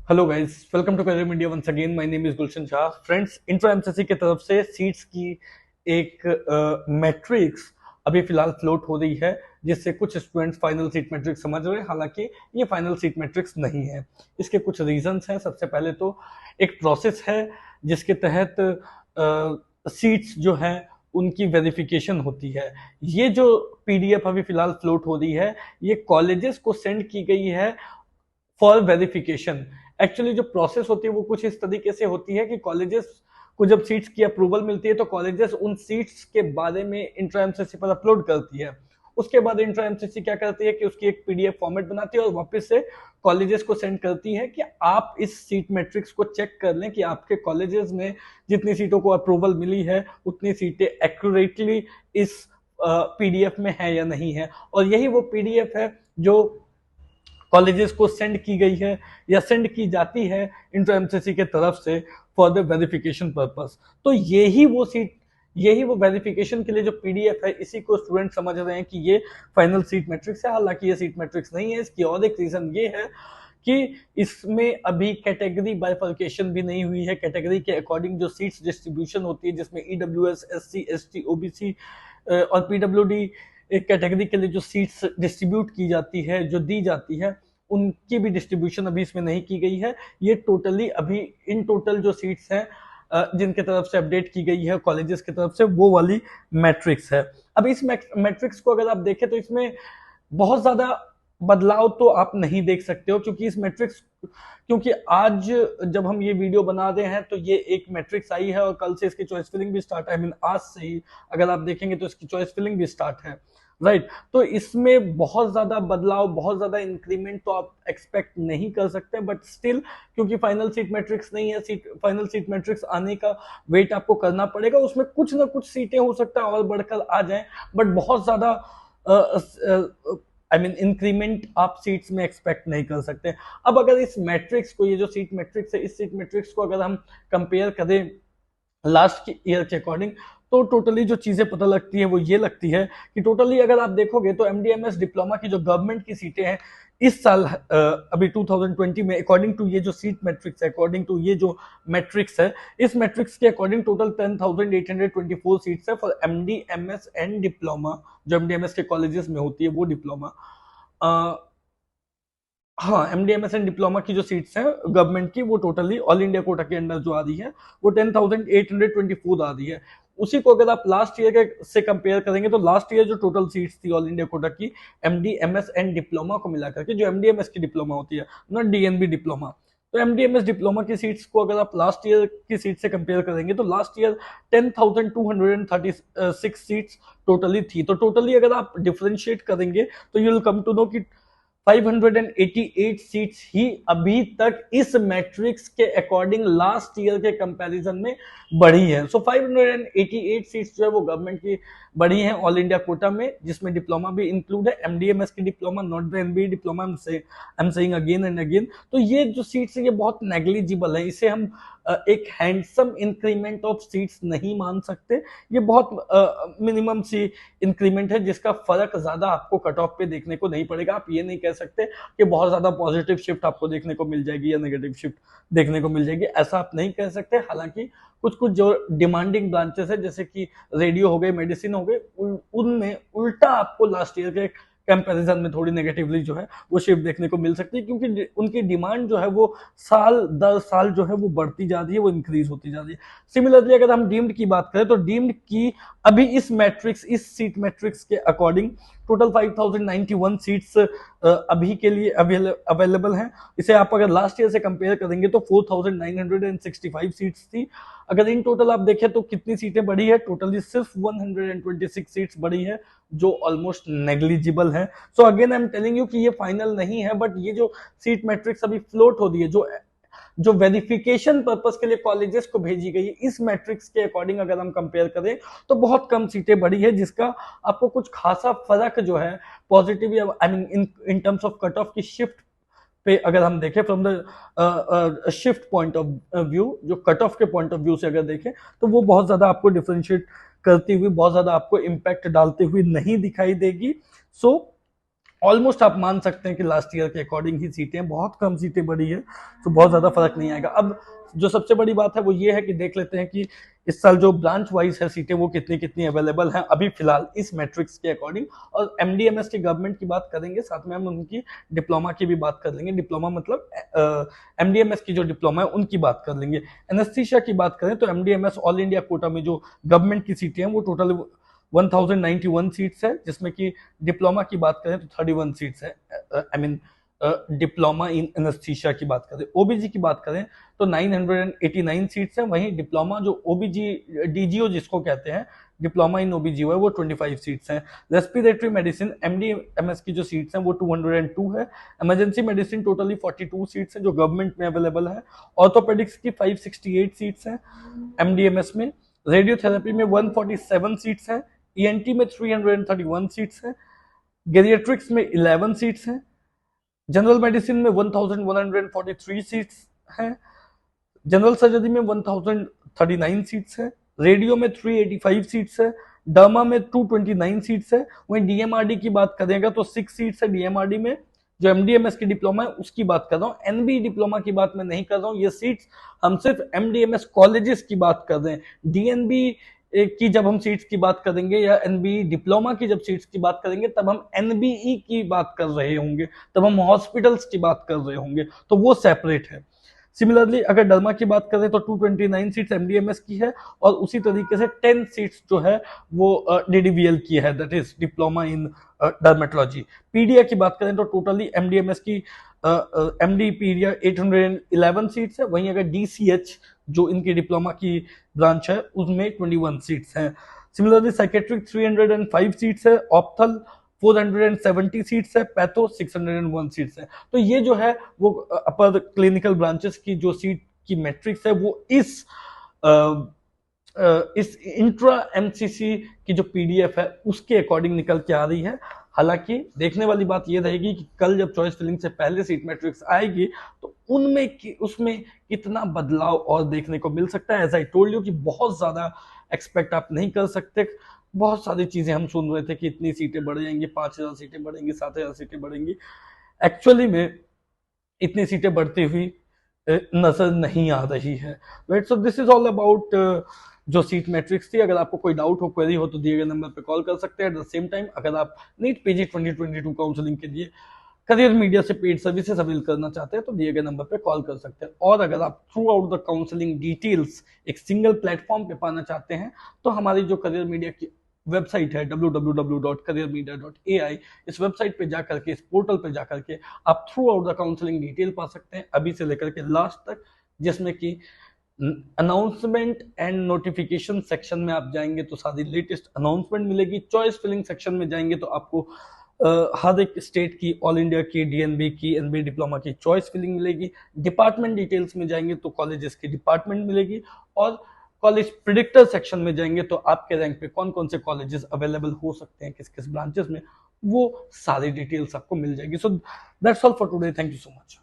Hello guys, welcome to career media once again. My name is Gulshan Shah. Friends, intra MCC की तरफ से seats की एक मैट्रिक्स अभी फिलहाल फ्लोट हो रही है, जिससे कुछ स्टूडेंट्स फाइनल सीट मैट्रिक्स समझ रहे हैं। हालांकि ये फाइनल सीट मैट्रिक्स नहीं है। इसके कुछ रीजंस हैं। सबसे पहले तो एक प्रोसेस है जिसके तहत सीट्स जो हैं उनकी वेरिफिकेशन होती है। ये जो पीडीएफ अभी फिलहाल फ्लोट हो रही है, ये कॉलेजेस को सेंड की गई है फॉर वेरिफिकेशन। एक्चुअली जो प्रोसेस होती है वो कुछ इस तरीके से होती है कि कॉलेजेस को जब सीट्स की अप्रूवल मिलती है तो कॉलेजेस उन सीट्स के बारे में इंट्रा एमसीसी पर अपलोड करती है। उसके बाद इंट्रा एमसीसी क्या करती है कि उसकी एक पीडीएफ फॉर्मेट बनाती है और वापस से कॉलेजेस को सेंड करती है कि आप इस सीट मैट्रिक्स को चेक कर लें कि आपके कॉलेजेस में जितनी सीटों को अप्रूवल मिली है उतनी सीटें एक्यूरेटली इस पीडीएफ में है या नहीं है। और यही वो पीडीएफ है जो कॉलेजेस को सेंड की गई है या सेंड की जाती है इंटर एमसीसी के तरफ से फॉर द वेरिफिकेशन पर्पस। तो यही वो वेरिफिकेशन के लिए जो पीडीएफ है, इसी को स्टूडेंट समझ रहे हैं कि ये फाइनल सीट मैट्रिक्स है। हालांकि ये सीट मैट्रिक्स नहीं है। इसकी और एक रीजन ये है कि इसमें अभी कैटेगरी बाइफर्केशन भी नहीं हुई है। कैटेगरी के अकॉर्डिंग जो सीट्स डिस्ट्रीब्यूशन होती है, जिसमें ईडब्ल्यूएस, एससी, एसटी, ओबीसी और पीडब्ल्यूडी एक कैटेगरी के लिए जो सीट्स डिस्ट्रीब्यूट की जाती है, जो दी जाती है, उनकी भी डिस्ट्रीब्यूशन अभी इसमें नहीं की गई है। ये टोटली अभी इन टोटल जो सीट्स हैं जिनके तरफ से अपडेट की गई है कॉलेजेस की तरफ से, वो वाली मैट्रिक्स है। अब इस मैट्रिक्स को अगर आप देखें तो इसमें बहुत ज्यादा बदलाव तो आप नहीं देख सकते हो, क्योंकि इस मैट्रिक्स क्योंकि आज जब हम ये वीडियो बना रहे हैं तो ये एक मैट्रिक्स आई है और कल से इसकी चॉइस फिलिंग भी स्टार्ट है। आई मीन आज से ही अगर आप देखेंगे तो इसकी चॉइस फिलिंग भी स्टार्ट है, राइट। तो इसमें बहुत ज्यादा बदलाव, बहुत ज्यादा इंक्रीमेंट तो आप एक्सपेक्ट नहीं कर सकते। बट स्टिल, क्योंकि फाइनल सीट मैट्रिक्स नहीं है, फाइनल सीट मैट्रिक्स आने का वेट आपको करना पड़ेगा। उसमें कुछ ना कुछ सीटें हो सकता है और बढ़कर आ जाएं, बट बहुत ज्यादा आई मीन इंक्रीमेंट आप सीट्स में एक्सपेक्ट नहीं कर सकते। अब अगर इस मैट्रिक्स को, ये जो सीट मैट्रिक्स है, इस सीट मैट्रिक्स को अगर हम कंपेयर करें लास्ट ईयर के अकॉर्डिंग, तो टोटली जो चीजें पता लगती है वो ये लगती है कि टोटली अगर आप देखोगे तो एमडीएमएस डिप्लोमा की जो गवर्नमेंट की सीटें हैं इस साल अभी 2020 में, अकॉर्डिंग टू ये जो सीट मैट्रिक्स है, अकॉर्डिंग टू ये जो मैट्रिक्स है, इस मैट्रिक्स के अकॉर्डिंग टोटल 10,824 सीट्स है फॉर एमडीएमएस एंड डिप्लोमा। जो एमडीएमएस के कॉलेजेस में होती है वो डिप्लोमा। हाँ, एमडीएमएस एंड डिप्लोमा की जो सीट्स हैं गवर्नमेंट की, वो टोटली ऑल इंडिया कोटा के अंडर जो आ रही है वो 10,824 आ रही है। उसी को अगर आप लास्ट ईयर के से कंपेयर करेंगे तो लास्ट ईयर जो टोटल सीट्स थी ऑल इंडिया कोटा की एमडीएमएस एंड डिप्लोमा को मिलाकर के, जो एमडीएमएस की डिप्लोमा होती है, नॉट डीएनबी डिप्लोमा, तो एमडीएमएस डिप्लोमा की सीट्स को अगर आप लास्ट ईयर की सीट से कंपेयर करेंगे तो लास्ट ईयर 10,236 सीट्स टोटली थी। तो टोटली अगर आप डिफरेंशिएट करेंगे तो you will come to know कि 588 सीट्स ही अभी तक इस मैट्रिक्स के अकॉर्डिंग लास्ट ईयर के कंपैरिजन में बढ़ी है। सो 588 सीट्स जो है वो गवर्नमेंट की बढ़ी हैं ऑल इंडिया कोटा में, जिसमें डिप्लोमा भी इंक्लूड है, एमडीएमएस की diploma, not the MBA diploma. I am saying again and again. तो ये जो सीट्स है ये बहुत नेग्लिजिबल है। इसे हम एक हैंडसम इंक्रीमेंट ऑफ सीट्स नहीं मान सकते। ये बहुत मिनिमम सी इंक्रीमेंट है, जिसका फर्क ज्यादा आपको कट ऑफ पे देखने को नहीं पड़ेगा। आप ये नहीं कह सकते कि बहुत ज्यादा पॉजिटिव शिफ्ट आपको देखने को मिल जाएगी या नेगेटिव शिफ्ट देखने को मिल जाएगी, ऐसा आप नहीं कह सकते। हालांकि कुछ कुछ जो डिमांडिंग ब्रांचेस है, जैसे कि रेडियो हो गए, मेडिसिन हो गए, उनमें उल्टा आपको लास्ट ईयर के कंपैरिजन में थोड़ी नेगेटिवली जो है वो शिफ्ट देखने को मिल सकती है, क्योंकि उनकी डिमांड जो है वो साल दर साल जो है वो बढ़ती जा रही है, वो इंक्रीज होती जा रही है। सिमिलरली अगर हम डीम्ड की बात करें तो डीम्ड की अभी इस मैट्रिक्स, इस सीट मैट्रिक्स के अकॉर्डिंग टोटल 5,091 सीट्स अभी के लिए अवेलेबल हैं। इसे आप अगर लास्ट ईयर से कंपेयर करेंगे तो 4,965 सीट्स थी। अगर इन टोटल आप देखें तो कितनी सीटें बढ़ी है, टोटली सिर्फ 126 सीट्स बढ़ी है, जो ऑलमोस्ट नेग्लिजिबल है। So again I am telling you कि ये फाइनल नहीं है, बट ये जो सीट मैट्रिक्स अभी फ्लोट हो रही है, जो वेरिफिकेशन पर्पस के लिए कॉलेजेस को भेजी गई है, इस मैट्रिक्स के अकॉर्डिंग अगर हम कंपेयर करें तो बहुत कम सीटें बढ़ी है, जिसका आपको कुछ खासा फर्क जो है positive, I mean in terms of cut off की शिफ्ट पे अगर हम देखें from the shift point of view, जो कट ऑफ के पॉइंट ऑफ व्यू से अगर देखें तो वो बहुत ज्यादा आपको डिफरेंशिएट करती हुई, बहुत ज्यादा आपको इम्पैक्ट डालते हुए नहीं दिखाई देगी। सो ऑलमोस्ट आप मान सकते हैं कि लास्ट ईयर के अकॉर्डिंग ही सीटें हैं, बहुत कम सीटें बढ़ी है, तो बहुत ज्यादा फर्क नहीं आएगा। अब जो सबसे बड़ी बात है वो ये है कि देख लेते हैं कि इस साल जो ब्रांच वाइज है सीटें वो कितनी कितनी अवेलेबल हैं अभी फिलहाल इस मैट्रिक्स के अकॉर्डिंग। और एमडीएमएस की गवर्नमेंट की बात करेंगे, साथ में हम उनकी डिप्लोमा की भी बात कर लेंगे। डिप्लोमा मतलब एमडीएमएस की जो डिप्लोमा है उनकी बात कर लेंगे। एनेस्थीसिया की बात करें तो एमडीएमएस ऑल इंडिया कोटा में जो गवर्नमेंट की सीटें हैं वो टोटल 1091 सीट्स है, जिसमें कि डिप्लोमा की बात करें तो 31 सीट्स है। I mean diploma in anaesthesia की बात करें। ओबीजी की बात करें तो 989 सीट्स है, वहीं डिप्लोमा जो ओबीजी डीजीओ जिसको कहते हैं, डिप्लोमा इन ओबीजी है, वो 25 सीट्स हैं। रेस्पिरेटरी मेडिसिन एमडीएमएस की जो सीट्स हैं वो 202 है। इमरजेंसी मेडिसिन टोटली 42 सीट्स हैं जो गवर्नमेंट में अवेलेबल है। ऑर्थोपेडिक्स की 568 सीट्स हैं एमडीएमएस में। रेडियोथेरेपी में 147 सीट्स हैं। ईएनटी में 331 सीट्स हैं। गेरिएट्रिक्स में 11 सीट्स हैं। जनरल मेडिसिन में 1143 सीट्स हैं। जनरल सर्जरी में 1039 सीट्स है। रेडियो में 385 सीट्स है। डर्मा में 229 सीट्स है। वहीं डीएमआरडी की बात करेंगे तो 6 सीट्स है डीएमआरडी में। जो एमडीएमएस की डिप्लोमा है उसकी बात कर रहा हूँ, एनबी डिप्लोमा की बात मैं नहीं कर रहा हूँ। ये सीट्स हम सिर्फ एमडीएमएस कॉलेजेस की बात कर रहे हैं। डीएनबी की जब हम सीट्स की बात करेंगे या एनबी डिप्लोमा की जब सीट्स की बात करेंगे तब हम एनबीई की बात कर रहे होंगे, तब हम हॉस्पिटल्स की बात कर रहे होंगे, तो वो सेपरेट है। सिमिलरली अगर डर्मा की बात करें तो 229 सीट्स एमडीएमएस की है और उसी तरीके से 10 सीट्स जो है वो डीडीवीएल की है, that is diploma in dermatology. Pedia की बात करें तो टोटली एमडीएमएस की एमडी पीडिया 811 सीट्स है। वहीं अगर डीसीएच जो इनकी डिप्लोमा की ब्रांच है उसमें 21 सीट्स हैं। सिमिलरली साइकेट्रिक 305 सीट्स है। ऑप्थल 470 सीट्स है। पैथो 601 सीट्स है। तो ये जो है वो अपर क्लिनिकल ब्रांचेस की जो सीट की मैट्रिक्स है वो इस इंट्रा एमसीसी की जो पीडीएफ है उसके अकॉर्डिंग निकल के आ रही है। हालांकि देखने वाली बात यह रहेगी कि कल जब चॉइस फिलिंग से पहले सीट मैट्रिक्स आएगी तो उसमें कितना बदलाव और देखने को मिल सकता है। एज आई टोल्ड यू कि बहुत ज्यादा एक्सपेक्ट आप नहीं कर सकते। बहुत सारी चीजें हम सुन रहे थे कि इतनी सीटें बढ़ जाएंगी, 5000 सीटें बढ़ेंगी, 7000 सीटें बढ़ेंगी। एक्चुअली में इतनी सीटें बढ़ती हुई नजर नहीं आ रही है। Right, so this is all about जो सीट मैट्रिक्स थी। अगर आपको कोई डाउट हो, क्वेरी हो तो दिए गए नंबर पे कॉल कर सकते हैं। एट द सेम टाइम अगर आप नीट पीजी 2022 काउंसलिंग के लिए करियर मीडिया से पेड सर्विसेज अवेल करना चाहते हैं तो दिए गए नंबर पे कॉल कर सकते हैं। और अगर आप through out the counselling details एक सिंगल प्लेटफॉर्म पे पाना चाहते हैं तो हमारी जो करियर मीडिया की वेबसाइट है www.careermedia.ai, इस वेबसाइट पे जाकर के, इस पोर्टल पे जाकर के आप through out the counselling detail पा सकते हैं अभी से लेकर के लास्ट तक, जिसमें कि अनाउंसमेंट एंड नोटिफिकेशन सेक्शन में आप जाएंगे तो सारी लेटेस्ट अनाउंसमेंट मिलेगी। चॉइस फिलिंग सेक्शन में जाएंगे तो आपको हर एक स्टेट की, ऑल इंडिया की, डीएनबी की, एनबी डिप्लोमा की चॉइस फिलिंग मिलेगी। डिपार्टमेंट डिटेल्स में जाएंगे तो कॉलेजेस की डिपार्टमेंट मिलेगी। और कॉलेज प्रिडिक्टर सेक्शन में जाएंगे तो आपके रैंक पे कौन कौन से कॉलेजेस अवेलेबल हो सकते हैं किस किस ब्रांचेस में, वो सारी डिटेल्स आपको मिल जाएगी। So that's all for today, thank you so much.